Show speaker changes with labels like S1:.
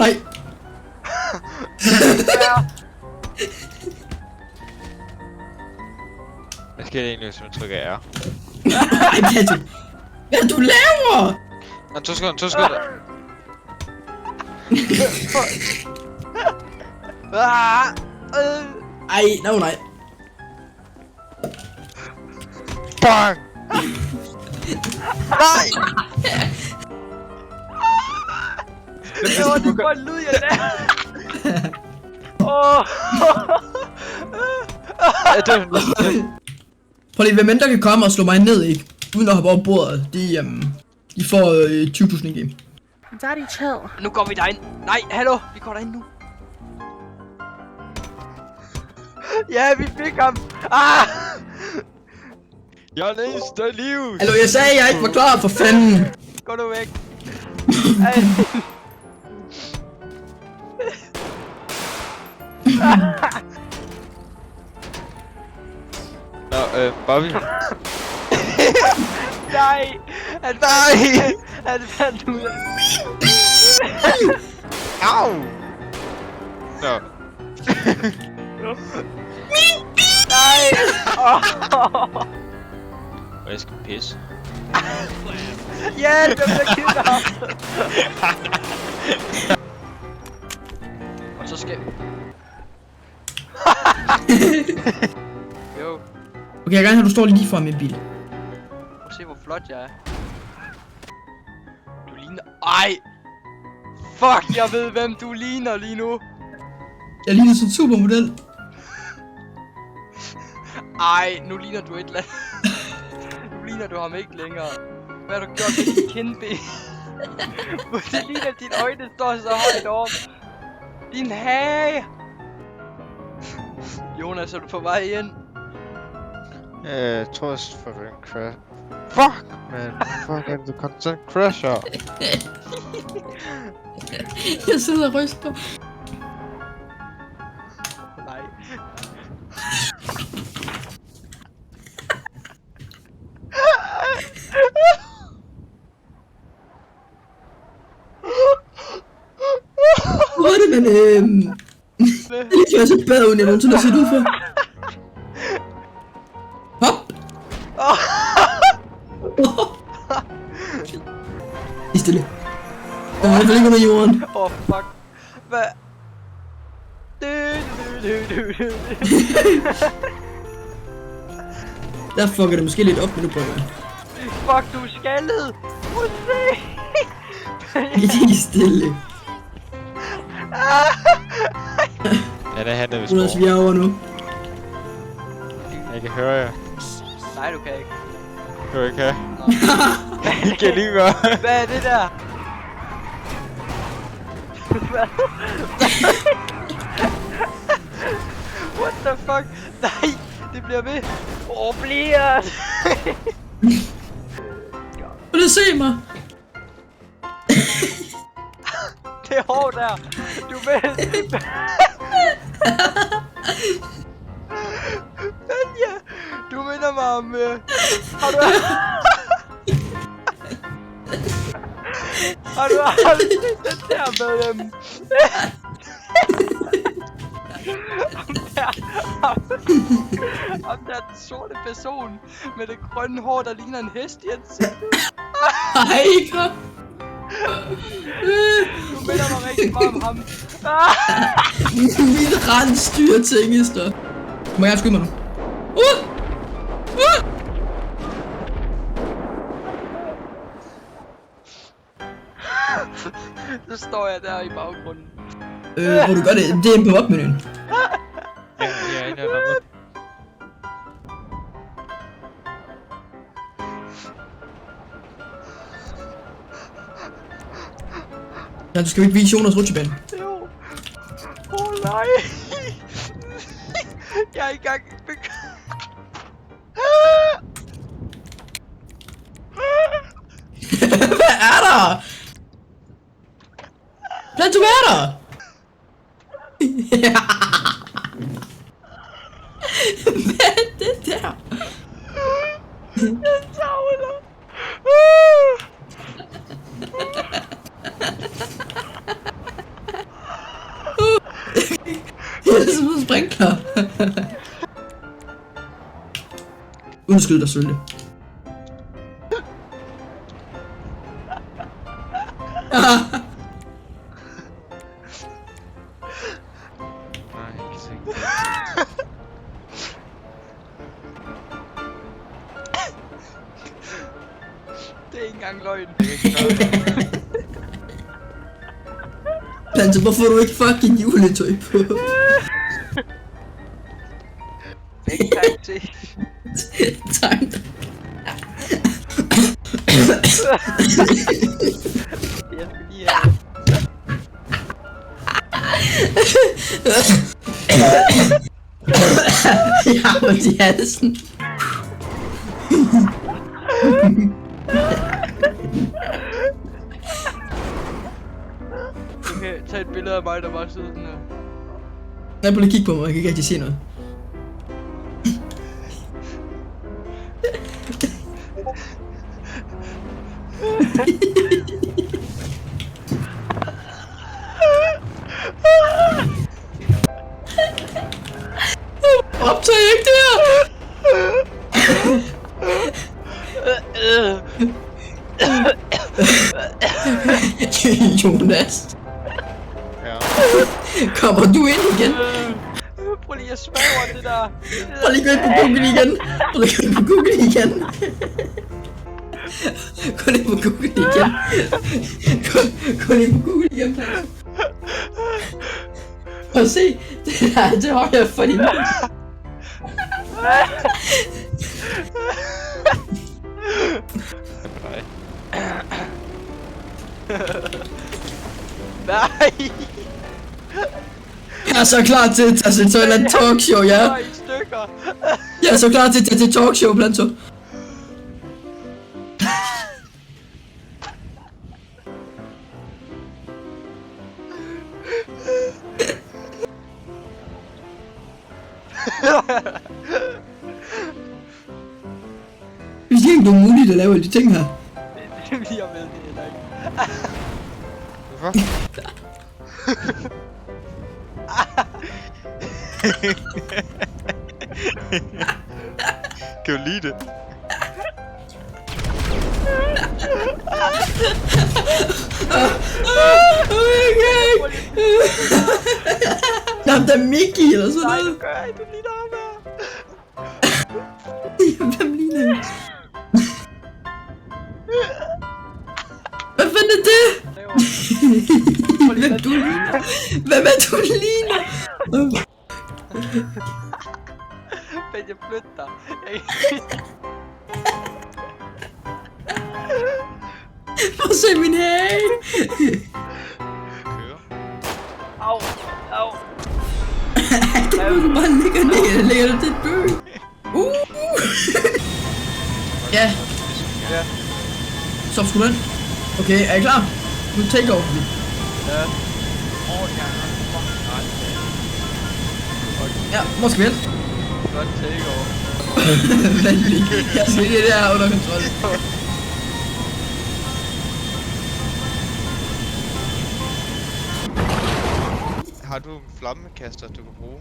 S1: nej.
S2: Hvad sker det egentlig, hvis man trykker R?
S1: Ej, hvad du laver?
S2: Nå, 2 sekunder.
S1: Ej, nej.
S2: Bang! Nej!
S3: Det var det for en lyd, jeg lavede. Åh!
S1: Prøv lige, hvem end der kan komme og slå mig ned, ikke? Uden at hoppe over bordet, de får 20.000 i game.
S4: Daddy, chill.
S3: Nu går vi derind. Nej, hallo, vi går derind nu. Ja, vi fik ham. Ah!
S2: Jeg er næste liv!
S1: Hallo, jeg sagde, jeg ikke var klar, for fanden.
S3: Gå nu væk. Ej.
S2: Nå, Bobby.
S3: Nej! Han fandt ud af.
S2: Au! Nå.
S3: Nej!
S2: Og jeg skal pisse.
S3: Hjælp, jeg bliver kidnappet! Og så skal vi... Jo,
S1: Okay, jeg vil gerne have, at du står lige foran min bil.
S3: prøv at se hvor flot jeg er. Du ligner... Ej! Fuck, jeg ved hvem du ligner lige nu.
S1: Jeg ligner sådan en supermodel.
S3: Ej, nu ligner du et eller andet. Nu ligner du ham ikke længere. Hvad har du gjort med din kindben? Det ligner at dine øjne står så højt op. Din hage! Jonas, er du på vej ind?
S2: Jeg tror jeg for en crash. Fuck, man. Fuck, er det content crasher?
S1: Jeg sidder og ryster.
S3: Nej.
S1: Hvor er det, men det er så bad, jeg nogensinde har set ud for. Hop! I stille. Der er i hvert fald ikke under jorden.
S3: Åh, fuck. Hvad?
S1: Der fucker det måske lidt op, men nu prøver jeg.
S3: Fuck, du er skaldet. Prøv at se.
S1: I stille.
S2: Ja, det handler vist
S1: Jonas, vi er over nu.
S2: Jeg kan høre jer.
S3: Nej, du kan ikke.
S2: Hører ikke her. I kan lige gøre.
S3: Hvad er det der? What the fuck? Nej, det bliver ved. Bliver det?
S1: Vil du se mig?
S3: Det er hårdt der. Du ved. Vanja, du minder mig om... Har du... Har du aldrig set den der med Ham der den sorte person med det grønne hår, der ligner en hest i ansigtet.
S1: Ej, ikke.
S3: Du minder mig rigtig meget om ham.
S1: Mit rensdyr tingester. Må jeg skyde mig nu?
S3: Så står jeg der i baggrunden.
S1: Hvor du gør det? Det er inde på op-menuen.
S2: Ja, jeg er inde eller noget.
S1: Ja, du skal jo ikke vise Jonas rutsjebane.
S3: Jo. Nej. Jeg er i gang.
S1: Hvad er der? Planto, hvad er der? Hvad er det der?
S3: Jeg savler.
S1: Ja, det er som en sprinkler. Undskyld dig, Sølle.
S2: Nej, jeg kan se.
S3: Det er ikke engang løgn.
S1: Plante, hvorfor har du ikke fucking juletøj på?
S3: Ikke tak til.
S1: Tak.
S3: Jeg skal lige have.
S1: Jeg har ondt i halsen.
S3: Okay, tag et billede af mig, der bare sidder sådan her.
S1: Nej, prøv lige at kigge på mig, jeg kan ikke rigtig se noget. Optag ikke det her! Jonas,
S2: Ja.
S1: kommer du ind igen?
S3: Prøv lige at smage over det der.
S1: Prøv lige at gå ind på Google igen. Prøv lige at gå ind på Google igen. Gå ind på Google igen. Gå ind på Google igen. Prøv at se. Det der er til højre for din mus.
S3: Nej.
S1: Jeg er så klar til at tage til et eller andet talkshow, ja.
S3: Der er i stykker.
S1: Jeg er så klar til at tage til talkshow, Planto. Det er ikke nogen muligt at lave alle de ting her.
S3: Det er lige at vide det heller ikke.
S2: Hvorfor? Kan du lide det?
S1: Jamen, der er Mickey eller sådan
S3: Nej,
S1: noget.
S3: du gør ikke. Du ligner ham her.
S1: Hvem ligner det? Hvad fanden er det? Hvem du ligner? Hvem er du ligner?
S3: Men jeg flytter.
S1: Prøv at se min hage.
S2: Køre.
S3: Au, au.
S1: Det er du bare ligger ned. Ligger du til et bøg? Ja,
S3: Ja,
S1: så sgu den. Okay, er I klar? Nu take over.
S3: ja. Åh, ja. Fucking ret.
S1: Ja, hvor skal vi hen?
S3: Godt take over.
S1: Vent lige. Jeg skal lige det her under kontrol.
S2: Har du en flammekaster, du kan bruge?